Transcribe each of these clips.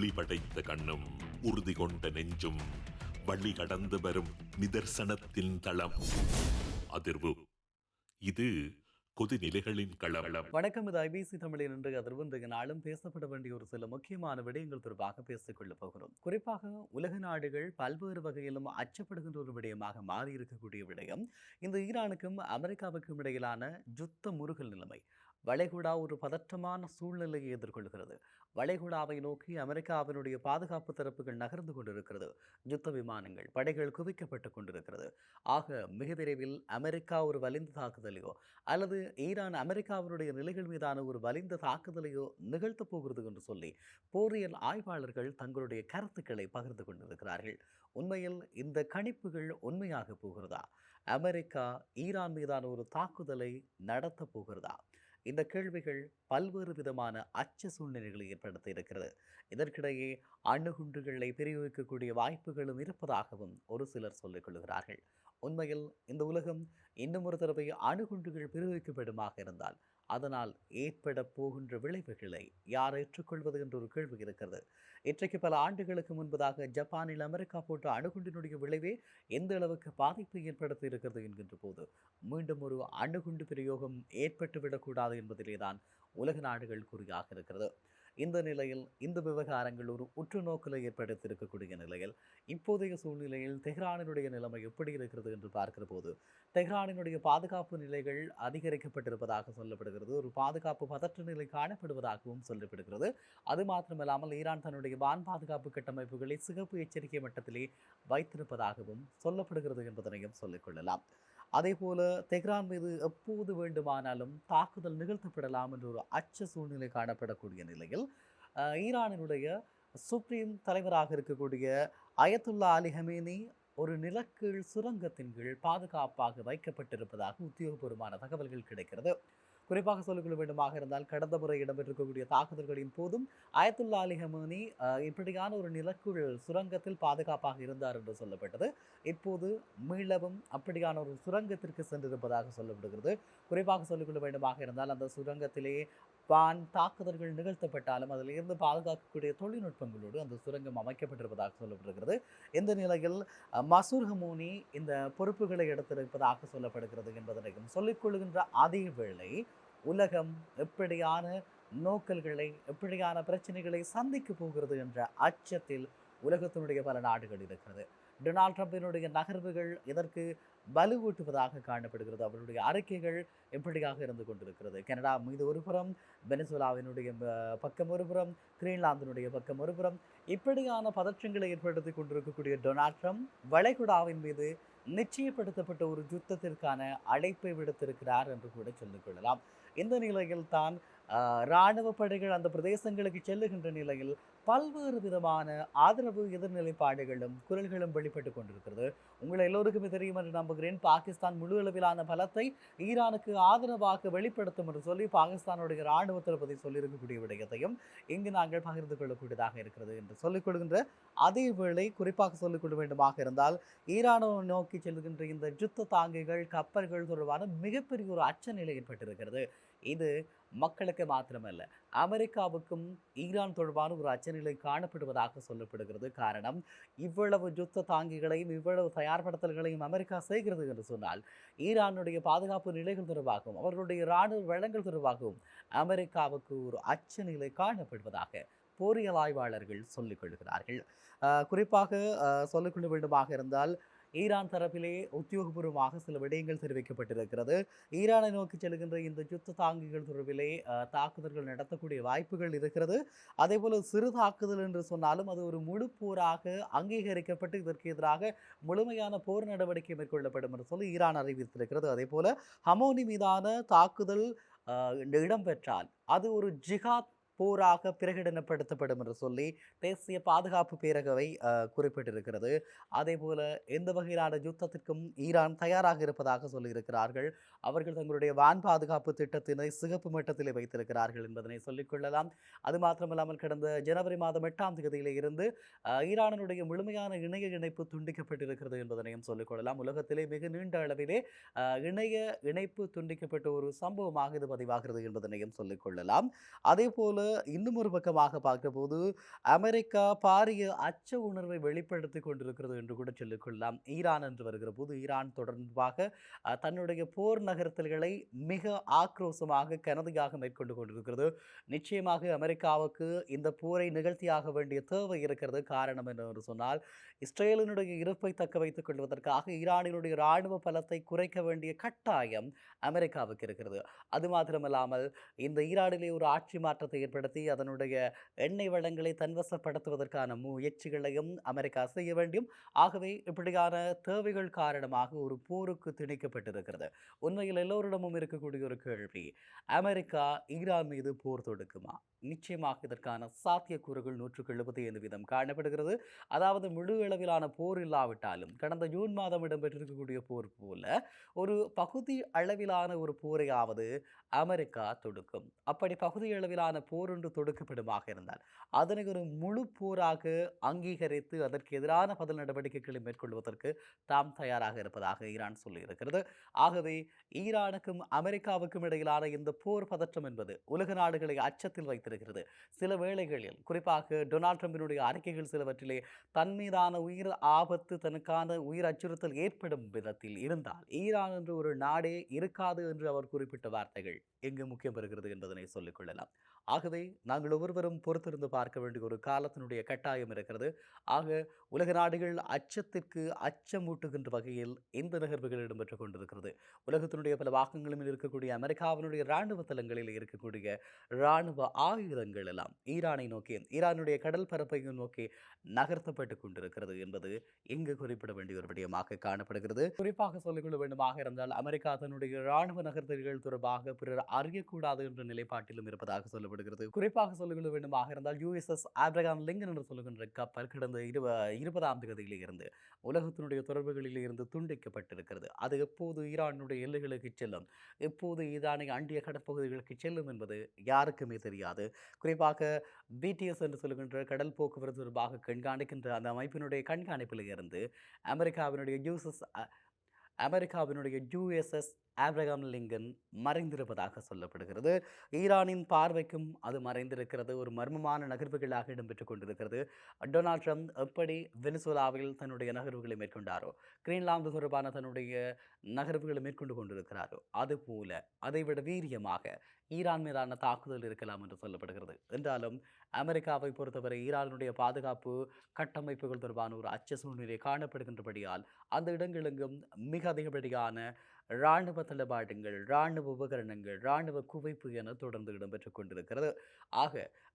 விழி படைத்த கண்ணும் உறுதி கொண்ட நெஞ்சும் வழி கடந்து வரும் நிதர்சனத்தின் தளம் அதிர்வு. இது கொதிநிலைகளின் களவளம். வணக்கம். இது ஐபிசி தமிழின் இன்றைய அதிர்வு. இன்றைய நாளும் பேசப்பட வேண்டிய ஒரு சில முக்கியமான விடயங்கள் தொடர்பாக பேசிக் கொள்ளப் போகிறோம். குறிப்பாக உலக நாடுகள் பல்வேறு வகையிலும் அச்சப்படுகின்ற ஒரு விடயமாக மாறியிருக்கக்கூடிய விடயம் இந்த ஈரானுக்கும் அமெரிக்காவுக்கும் இடையிலான யுத்த முறுகல் நிலைமை. வளைகுடா ஒரு பதற்றமான சூழ்நிலையை எதிர்கொள்கிறது. வளைகுடாவை நோக்கி அமெரிக்காவினுடைய பாதுகாப்பு தரப்புகள் நகர்ந்து கொண்டிருக்கிறது. யுத்த விமானங்கள் படைகள் குவிக்கப்பட்டுக் கொண்டிருக்கிறது. ஆக மிக விரைவில் அமெரிக்கா ஒரு வலிந்து தாக்குதலையோ அல்லது ஈரான் அமெரிக்காவினுடைய நிலைகள் மீதான ஒரு வலிந்த தாக்குதலையோ நிகழ்த்தப் போகிறது என்று சொல்லி போரியல் ஆய்வாளர்கள் தங்களுடைய கருத்துக்களை பகிர்ந்து கொண்டிருக்கிறார்கள். உண்மையில் இந்த கணிப்புகள் உண்மையாக போகிறதா? அமெரிக்கா ஈரான் மீதான ஒரு தாக்குதலை நடத்தப் போகிறதா? இந்த கேள்விகள் பல்வேறு விதமான அச்ச சூழ்நிலைகளை ஏற்படுத்தி இருக்கிறது. இதற்கிடையே அணுகுண்டுகளை பிரயோகிக்கக்கூடிய வாய்ப்புகளும் இருப்பதாகவும் ஒரு சிலர் சொல்லிக் கொள்கிறார்கள். உண்மையில் இந்த உலகம் இன்னும் ஒரு தடவை அணுகுண்டுகள் பிரயோகிக்கப்படுமாக இருந்தால் அதனால் ஏற்பட போகின்ற விளைவுகளை யார் ஏற்றுக்கொள்வது என்ற ஒரு கேள்வி இருக்கிறது. இன்றைக்கு பல ஆண்டுகளுக்கு முன்பதாக ஜப்பானில் அமெரிக்கா போட்ட அணுகுண்டினுடைய விளைவே எந்த அளவுக்கு பாதிப்பை ஏற்படுத்தி இருக்கிறது என்கின்ற போது மீண்டும் ஒரு அணுகுண்டு பிரயோகம் ஏற்பட்டுவிடக்கூடாது என்பதிலேதான் உலக நாடுகள் குறியாக இருக்கிறது. இந்த நிலையில் இந்த விவகாரங்கள் ஒரு உற்று நோக்கலை ஏற்படுத்தியிருக்கக்கூடிய நிலையில் இப்போதைய சூழ்நிலையில் தெஹ்ரானினுடைய நிலைமை எப்படி இருக்கிறது என்று பார்க்கிற போது தெஹ்ரானினுடைய பாதுகாப்பு நிலைகள் அதிகரிக்கப்பட்டிருப்பதாக சொல்லப்படுகிறது. ஒரு பாதுகாப்பு பதற்ற நிலை காணப்படுவதாகவும் சொல்லப்படுகிறது. அது மாத்திரமல்லாமல் ஈரான் தன்னுடைய வான் பாதுகாப்பு கட்டமைப்புகளை சிகப்பு எச்சரிக்கை மட்டத்திலே வைத்திருப்பதாகவும் சொல்லப்படுகிறது என்பதனையும் சொல்லிக் கொள்ளலாம். அதே போல தெஹ்ரான் மீது எப்போது வேண்டுமானாலும் தாக்குதல் நிகழ்த்தப்படலாம் என்ற ஒரு அச்ச சூழ்நிலை காணப்படக்கூடிய நிலையில் ஈரானினுடைய சுப்ரீம் தலைவராக இருக்கக்கூடிய அயத்துல்லா அலி ஹமேனி ஒரு நிலக்கீழ் சுரங்கத்தின் கீழ் பாதுகாப்பாக வைக்கப்பட்டிருப்பதாக உத்தியோகபூர்வமான தகவல்கள் கிடைக்கிறது. குறிப்பாக சொல்லிக்கொள்ள வேண்டுமாக இருந்தால் கடந்த முறை இடம்பெற்றிருக்கக்கூடிய தாக்குதல்களின் போதும் அயத்துல்லா அலி ஹமேனி இப்படியான ஒரு நிலக்குள் சுரங்கத்தில் பாதுகாப்பாக இருந்தார் என்று சொல்லப்பட்டது. இப்போது மீளவும் அப்படியான ஒரு சுரங்கத்திற்கு சென்றிருப்பதாக சொல்லப்படுகிறது. குறிப்பாக சொல்லிக்கொள்ள வேண்டுமாக இருந்தால் அந்த சுரங்கத்திலே வான் தாக்குதல்கள் நிகழ்த்தப்பட்டாலும் அதில் இருந்து பாதுகாக்கக்கூடிய தொழில்நுட்பங்களோடு அந்த சுரங்கம் அமைக்கப்பட்டிருப்பதாக சொல்லப்படுகிறது. இந்த நிலையில் மசூர் ஹமோனி இந்த பொறுப்புகளை எடுத்திருப்பதாக சொல்லப்படுகிறது என்பதனையும் சொல்லிக்கொள்கின்ற அதே வேளை உலகம் எப்படியான நோக்கல்களை எப்படியான பிரச்சனைகளை சந்திக்க போகிறது என்ற அச்சத்தில் உலகத்தினுடைய பல நாடுகள் இருக்கிறது. டொனால்ட் ட்ரம்பினுடைய நகர்வுகள் இதற்கு வலுவூட்டுவதாக காணப்படுகிறது. அவருடைய அறிக்கைகள் எப்படியாக இருந்து கொண்டிருக்கிறது. கனடா மீது ஒரு புறம், வெனிசுலாவினுடைய பக்கம் ஒரு புறம், கிரீன்லாந்தினுடைய பக்கம் ஒரு புறம், இப்படியான பதற்றங்களை ஏற்படுத்தி கொண்டிருக்கக்கூடிய டொனால்ட் ட்ரம்ப் வளைகுடாவின் மீது நிச்சயப்படுத்தப்பட்ட ஒரு யுத்தத்திற்கான அழைப்பை விடுத்திருக்கிறார் என்று கூட சொல்லிக் கொள்ளலாம். இந்த நிலையில் தான் இராணுவ படைகள் அந்த பிரதேசங்களுக்கு செல்லுகின்ற நிலையில் பல்வேறு விதமான ஆதரவு எதிர்நிலைப்பாடுகளும் குரல்களும் வெளிப்பட்டு கொண்டிருக்கிறது. உங்கள் எல்லோருக்குமே தெரியும் என்று நம்புகிறேன். பாகிஸ்தான் முழு அளவிலான பலத்தை ஈரானுக்கு ஆதரவாக வெளிப்படுத்தும் என்று சொல்லி பாகிஸ்தானுடைய இராணுவ தளபதி சொல்லியிருக்கக்கூடிய விடயத்தையும் இங்கு நாங்கள் பகிர்ந்து கொள்ளக்கூடியதாக இருக்கிறது என்று சொல்லிக் கொள்கின்ற அதே வேளை குறிப்பாக சொல்லிக் கொள்ள வேண்டுமாக இருந்தால் ஈரானை நோக்கி செல்கின்ற இந்த யுத்த தாங்கிகள் கப்பல்கள் தொடர்பான மிகப்பெரிய ஒரு அச்ச நிலை ஏற்பட்டிருக்கிறது. இது மக்களுக்கு மாத்திரமல்ல, அமெரிக்காவுக்கும் ஈரான் தொடர்பான ஒரு அச்சநிலை காணப்படுவதாக சொல்லப்படுகிறது. காரணம், இவ்வளவு யுத்த தாங்கிகளையும் இவ்வளவு தயார்படுத்தல்களையும் அமெரிக்கா செய்கிறது என்று சொன்னால் ஈரானுடைய பாதுகாப்பு நிலைகள் தொடர்பாகவும் அவர்களுடைய இராணுவ வளங்கள் தொடர்பாகவும் அமெரிக்காவுக்கு ஒரு அச்சநிலை காணப்படுவதாக போரியல் ஆய்வாளர்கள் சொல்லிக் கொள்கிறார்கள். குறிப்பாக சொல்லிக்கொள்ள வேண்டுமாக இருந்தால் ஈரான் தரப்பிலே உத்தியோகபூர்வமாக சில விடயங்கள் தெரிவிக்கப்பட்டிருக்கிறது. ஈரானை நோக்கி செல்கின்ற இந்த யுத்த தாங்கிகள் தொடர்பிலே தாக்குதல்கள் நடத்தக்கூடிய வாய்ப்புகள் இருக்கிறது. அதே போல சிறு தாக்குதல் என்று சொன்னாலும் அது ஒரு முழு போராக அங்கீகரிக்கப்பட்டு இதற்கு எதிராக முழுமையான போர் நடவடிக்கை மேற்கொள்ளப்படும் என்று சொல்லி ஈரான் அறிவித்திருக்கிறது. அதே போல ஹமோனி மீதான தாக்குதல் இடம்பெற்றால் அது ஒரு ஜிகாத் போராக பிரகடனப்படுத்தப்படும் என்று சொல்லி தேசிய பாதுகாப்பு பேரவை குறிப்பிட்டிருக்கிறது. அதே போல எந்த வகையிலான யுத்தத்திற்கும் ஈரான் தயாராக இருப்பதாக சொல்லியிருக்கிறார்கள். அவர்கள் தங்களுடைய வான் பாதுகாப்பு திட்டத்தினை சிகப்பு மட்டத்திலே வைத்திருக்கிறார்கள் என்பதனை சொல்லிக்கொள்ளலாம். அது மாத்திரமல்லாமல் கடந்த ஜனவரி மாதம் 8ஆம் தேதியிலே இருந்து ஈரானுடைய முழுமையான இணைய இணைப்பு துண்டிக்கப்பட்டிருக்கிறது என்பதனையும் சொல்லிக்கொள்ளலாம். உலகத்திலே மிக நீண்ட அளவிலே இணைய இணைப்பு துண்டிக்கப்பட்ட ஒரு சம்பவமாக இது பதிவாகிறது என்பதனையும் சொல்லிக்கொள்ளலாம். அதே போல இன்னும் ஒரு பக்கமாக பார்க்கிறபோது, அமெரிக்கா பாரிய அச்ச உணர்வை வெளிப்படுத்திக் கொண்டிருக்கிறது என்று கூட சொல்லிக் கொள்ளலாம். ஈரான் என்று வருகிறபோது, ஈரான் தொடர்பாக தன்னுடைய போர் நகர்த்தல்களை மிக ஆக்ரோஷமாக, கனதியாக மேற்கொண்டு கொண்டிருக்கிறது. நிச்சயமாக அமெரிக்காவுக்கு இந்த போரை நிகழ்த்தியாக வேண்டிய தேவை இருக்கிறது. காரணம் என்னவென்று சொன்னால், இஸ்ரேலினுடைய இருப்பை தக்க வைத்துக் கொள்வதற்காக ஈரானினுடைய இராணுவ பலத்தை குறைக்க வேண்டிய கட்டாயம் அமெரிக்காவுக்கு இருக்கிறது. அது மாத்திரமல்லாமல் இந்த ஈரானிலே ஒரு ஆட்சி மாற்றத்தை ஏற்படுத்தி அதனுடைய எண்ணெய் வளங்களை தன்வசப்படுத்துவதற்கான முயற்சிகளையும் அமெரிக்கா செய்ய வேண்டும். ஆகவே இப்படியான தேவைகள் காரணமாக ஒரு போருக்கு திணிக்கப்பட்டிருக்கிறது. உண்மையில் எல்லோரிடமும் இருக்கக்கூடிய ஒரு கேள்வி, அமெரிக்கா ஈரான் மீது போர் தொடுக்குமா? நிச்சயமாக இதற்கான சாத்தியக்கூறுகள் 175% காணப்படுகிறது. அதாவது முழு அளவிலான போர் இல்லாவிட்டாலும் கடந்த ஜூன் மாதம் இடம்பெற்றிருக்கக்கூடிய போர் போல ஒரு பகுதி அளவிலான ஒரு போரையாவது அமெரிக்கா தொடுக்கும். அப்படி பகுதி அளவிலான போர் ஒன்று தொடுக்கப்படுமாக இருந்தால் அதனை ஒரு முழு போராக அங்கீகரித்து அதற்கு எதிரான பதில் நடவடிக்கைகளை மேற்கொள்வதற்கு தாம் தயாராக இருப்பதாக ஈரான் சொல்லியிருக்கிறது. ஆகவே ஈரானுக்கும் அமெரிக்காவுக்கும் இடையிலான இந்த போர் பதற்றம் என்பது உலக நாடுகளை அச்சத்தில் வைத்திருக்கிறது. சில வேளைகளில் குறிப்பாக டொனால்ட் ட்ரம்பினுடைய அறிக்கைகள் சிலவற்றிலே தன் மீதான உயிர் ஆபத்து, தனக்கான உயிர் அச்சுறுத்தல் ஏற்படும் விதத்தில் இருந்தால் ஈரான் என்று ஒரு நாடே இருக்காது என்று அவர் குறிப்பிட்ட வார்த்தைகள் எங்கு முக்கியம் பெறுகிறது என்பதனை சொல்லிக் கொள்ளலாம். ஆகவே நாங்கள் ஒவ்வொருவரும் பொறுத்திருந்து பார்க்க வேண்டிய ஒரு காலத்தினுடைய கட்டாயம் இருக்கிறது. ஆக உலக நாடுகள் அச்சத்திற்கு அச்சமூட்டுகின்ற வகையில் இந்த நிகழ்வுகள் இடம்பெற்றுக் கொண்டிருக்கிறது. உலகத்தினுடைய பல பாகங்களில் இருக்கக்கூடிய அமெரிக்காவினுடைய இராணுவ தளங்களில் இருக்கக்கூடிய இராணுவ ஆயுதங்கள் எல்லாம் ஈரானை நோக்கி, ஈரானுடைய கடல் பரப்பையும் நோக்கி நகர்த்தப்பட்டு கொண்டிருக்கிறது என்பது இங்கு குறிப்பிட வேண்டிய ஒரு விடயமாக காணப்படுகிறது. குறிப்பாக சொல்லிக்கொள்ள வேண்டுமாக இருந்தால் அமெரிக்கா தன்னுடைய இராணுவ நகர்த்தல்கள் தொடர்பாக பிறர் அறியக்கூடாது என்ற நிலைப்பாட்டிலும் இருப்பதாக சொல்லப்படுகிறது. குறிப்பாக சொல்லிக்கொள்ள வேண்டுமாக இருந்தால் USS ஆப்ரகாம் லிங்கன் என்று சொல்லுகின்ற கப்பல் கடந்த 20ஆம் தேதியிலே இருந்து உலகத்தினுடைய தொடர்புகளில் இருந்து துண்டிக்கப்பட்டிருக்கிறது. அது எப்போது ஈரானுடைய எல்லைகளுக்கு செல்லும், எப்போது ஈரானை அண்டிய கடற்பகுதிகளுக்கு செல்லும் என்பது யாருக்குமே தெரியாது. குறிப்பாக BTS என்று சொல்லுகின்ற கடல் போக்குவரத்து தொடர்பாக கண்காணிக்கின்ற அந்த அமைப்பினுடைய கண்காணிப்பில் இருந்து அமெரிக்காவினுடைய USS ஆப்ரகாம் லிங்கன் மறைந்திருப்பதாக சொல்லப்படுகிறது. ஈரானின் பார்வைக்கும் அது மறைந்திருக்கிறது. ஒரு மர்மமான நகர்வுகளாக இடம்பெற்றுக் கொண்டிருக்கிறது. டொனால்ட் ட்ரம்ப் எப்படி வெனிசுலாவில் தன்னுடைய நகர்வுகளை மேற்கொண்டாரோ, கிரீன்லாந்து தொடர்பான தன்னுடைய நகர்வுகளை மேற்கொண்டு கொண்டிருக்கிறாரோ, அதுபோல அதைவிட வீரியமாக ஈரான் மீதான தாக்குதல் இருக்கலாம் என்று சொல்லப்படுகிறது. என்றாலும் அமெரிக்காவை பொறுத்தவரை ஈரானுடைய பாதுகாப்பு கட்டமைப்புகள் தொடர்பான ஒரு அச்ச சூழ்நிலை காணப்படுகின்றபடியால் அந்த இடங்களெங்கும் மிக அதிகப்படியான இராணுவ தளபாடங்கள், இராணுவ உபகரணங்கள், இராணுவ குவிப்பு என தொடர்ந்து இடம்பெற்றுக் கொண்டிருக்கிறது. ஆக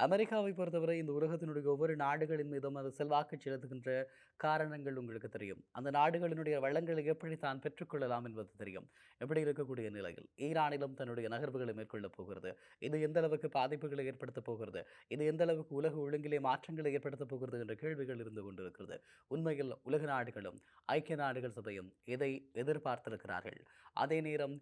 அமெரிக்காவை பொறுத்தவரை இந்த உலகத்தினுடைய ஒவ்வொரு நாடுகளின் மீதும் அது செல்வாக்கு செலுத்துகின்ற காரணங்கள் உங்களுக்கு தெரியும். அந்த நாடுகளினுடைய வளங்களை எப்படி தான் பெற்றுக்கொள்ளலாம் என்பது தெரியும். எப்படி இருக்கக்கூடிய நிலையில் ஈரானிலும் தன்னுடைய நகர்வுகளை மேற்கொள்ளப் போகிறது. இது எந்த அளவுக்கு பாதிப்புகளை ஏற்படுத்தப் போகிறது, இது எந்த அளவுக்கு உலக ஒழுங்கிலே மாற்றங்களை ஏற்படுத்தப் போகிறது என்ற கேள்விகள் இருந்து கொண்டிருக்கிறது. உண்மையில் உலக நாடுகளும் ஐக்கிய நாடுகள் சபையும் இதை எதிர்பார்த்திருக்கிறார்கள். அதே நேரம்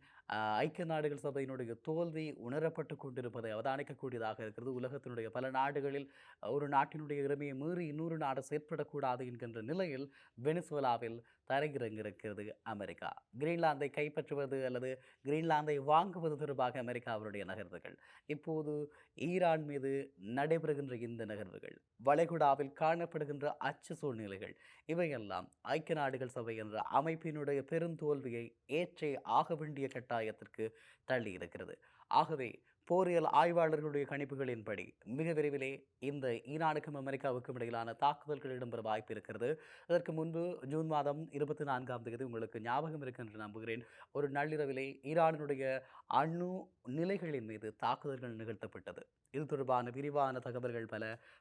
ஐக்கிய நாடுகள் சபையினுடைய தோல்வி உணரப்பட்டு கொண்டிருப்பதை அவதானிக்கக்கூடியதாக இருக்கிறது. உலகத்தினுடைய பல நாடுகளில் ஒரு நாட்டினுடைய உரிமையை மீறி இன்னொரு நாடு செயற்படக்கூடாது என்கின்ற நிலையில் வெனிசுவேலாவில் தரையிறங்கியிருக்கிறது அமெரிக்கா. கிரீன்லாந்தை கைப்பற்றுவது அல்லது கிரீன்லாந்தை வாங்குவது தொடர்பாக அமெரிக்காவுடைய நகர்வுகள், இப்போது ஈரான் மீது நடைபெறுகின்ற இந்த நகர்வுகள், வளைகுடாவில் காணப்படுகின்ற அச்சு சூழ்நிலைகள், இவையெல்லாம் ஐக்கிய நாடுகள் சபை என்ற அமைப்பினுடைய பெருந்தோல்வியை ஏற்றே ஆக வேண்டிய கட்டாயத்திற்கு தள்ளி இருக்கிறது. ஆகவே போரியல் ஆய்வாளர்களுடைய கணிப்புகளின்படி மிக விரைவிலே இந்த ஈரானுக்கும் அமெரிக்காவுக்கும் இடையிலான தாக்குதல்கள் இடம்பெற வாய்ப்பு இருக்கிறது. அதற்கு முன்பு ஜூன் மாதம் 24ஆம் தேதி உங்களுக்கு ஞாபகம் இருக்கு என்று நம்புகிறேன், ஒரு நள்ளிரவிலே ஈரானுடைய அணு நிலைகளின் மீது தாக்குதல்கள் நிகழ்த்தப்பட்டது. இது தொடர்பான விரிவான தகவல்கள்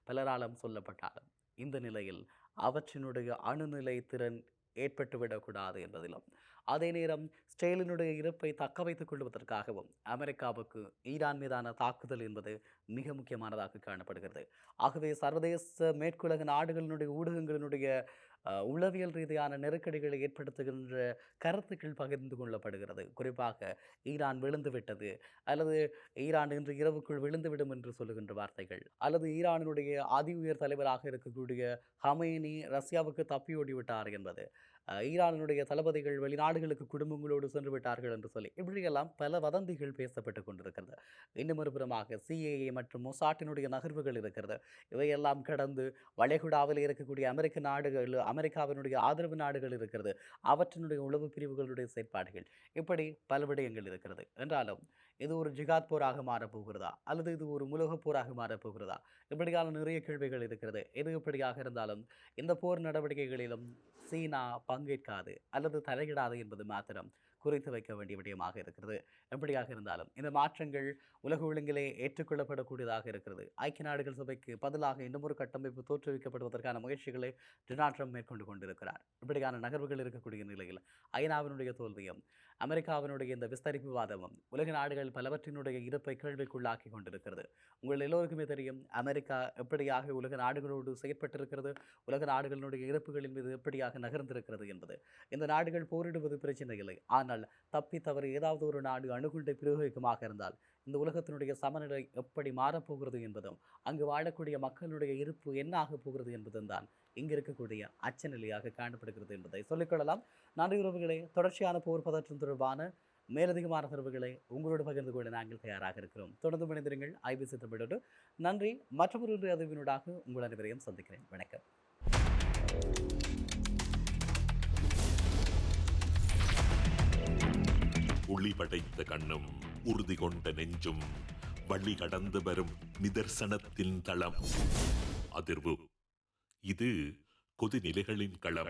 பலராலும் சொல்லப்பட்டாலும் இந்த நிலையில் அவற்றினுடைய அணுநிலை திறன் ஏற்பட்டுவிடக்கூடாது என்பதிலும், அதே நேரம் ஸ்டேலினுடைய இருப்பை தக்க வைத்துக் கொள்வதற்காகவும் அமெரிக்காவுக்கு ஈரான் மீதான தாக்குதல் என்பது மிக முக்கியமானதாக காணப்படுகிறது. ஆகவே சர்வதேச மேற்குலக நாடுகளினுடைய ஊடகங்களினுடைய உளவியல் ரீதியான நெருக்கடிகளை ஏற்படுத்துகின்ற கருத்துக்கள் பகிர்ந்து கொள்ளப்படுகிறது. குறிப்பாக ஈரான் விழுந்துவிட்டது, அல்லது ஈரான் இன்று இரவுக்குள் விழுந்துவிடும் என்று சொல்லுகின்ற வார்த்தைகள், அல்லது ஈரானினுடைய அதி உயர் தலைவராக இருக்கக்கூடிய ஹமேனி ரஷ்யாவுக்கு தப்பி ஓடிவிட்டார் என்பது, ஈரானுடைய தளபதிகள் வெளிநாடுகளுக்கு குடும்பங்களோடு சென்று விட்டார்கள் என்று சொல்லி இப்படியெல்லாம் பல வதந்திகள் பேசப்பட்டுக் கொண்டிருக்கிறது. இன்னும் ஒருபுறமாக சிஏஏ மற்றும் மொசாட்டினுடைய நகர்வுகள் இருக்கிறது. இவையெல்லாம் கடந்து வளைகுடாவில் இருக்கக்கூடிய அமெரிக்க நாடுகள், அமெரிக்காவினுடைய ஆதரவு நாடுகள் இருக்கிறது. அவற்றினுடைய உளவு பிரிவுகளுடைய செயற்பாடுகள், இப்படி பல விடயங்கள் இருக்கிறது. என்றாலும் இது ஒரு ஜிகாத் போராக மாறப்போகிறதா, அல்லது இது ஒரு உலகப் போராக மாறப்போகிறதா, இப்படியான நிறைய கேள்விகள் இருக்கிறது. எது எப்படியாக இருந்தாலும் இந்த போர் நடவடிக்கைகளிலும் சீனா பங்கேற்காது அல்லது தலையிடாது என்பது மாத்திரம் குறித்து வைக்க வேண்டிய விடயமாக இருக்கிறது. எப்படியாக இருந்தாலும் இந்த மாற்றங்கள் உலக ஒழுங்கிலே ஏற்றுக்கொள்ளப்படக்கூடியதாக இருக்கிறது. ஐக்கிய நாடுகள் சபைக்கு பதிலாக இன்னும் ஒரு கட்டமைப்பு தோற்றுவிக்கப்படுவதற்கான முயற்சிகளை டொனால்ட் ட்ரம்ப் மேற்கொண்டு கொண்டிருக்கிறார். இப்படியான நகர்வுகள் இருக்கக்கூடிய நிலையில் ஐநாவினுடைய தோல்வியும் அமெரிக்காவினுடைய இந்த விஸ்தரிப்பு வாதமும் உலக நாடுகள் பலவற்றினுடைய இருப்பை கேள்விக்குள்ளாக்கி கொண்டிருக்கிறது. உங்கள் எல்லோருக்குமே தெரியும் அமெரிக்கா எப்படியாக உலக நாடுகளோடு செயற்பட்டிருக்கிறது, உலக நாடுகளினுடைய இருப்புகளின் மீது எப்படியாக நகர்ந்திருக்கிறது என்பது. இந்த நாடுகள் போரிடுவது பிரச்சனை இல்லை, ஆனால் தப்பி தவறு ஏதாவது ஒரு நாடு அணுகுண்டை பிரயோகிக்குமாக இருந்தால் இந்த உலகத்தினுடைய சமநிலை எப்படி மாறப்போகிறது என்பதும் அங்கு வாழக்கூடிய மக்களுடைய இருப்பு என்ன ஆகப் போகிறது என்பதும் தான் இங்கு இருக்கக்கூடிய அச்சநிலையாக காணப்படுகிறது என்பதை சொல்லிக்கொள்ளலாம். நன்றி உறவுகளே. தொடர்ச்சியான போர் பதற்றம் தொடர்பான மேலதிகமான தரவுகளை உங்களோடு பகிர்ந்து கொள்ள நாங்கள் தயாராக இருக்கிறோம். தொடர்ந்து இணைந்திருங்கள் ஐபிசி தமிழோடு. நன்றி. மற்றொரு அறிவினூடாக உங்கள் அனைவரையும் சந்திக்கிறேன். வணக்கம். ஒளி படைத்த கண்ணும் உறுதி கொண்ட நெஞ்சும் வழி கடந்து வரும் நிதர்சனத்தின் தளம். அதிர்வு. இது கொதிநிலைகளின் களம்.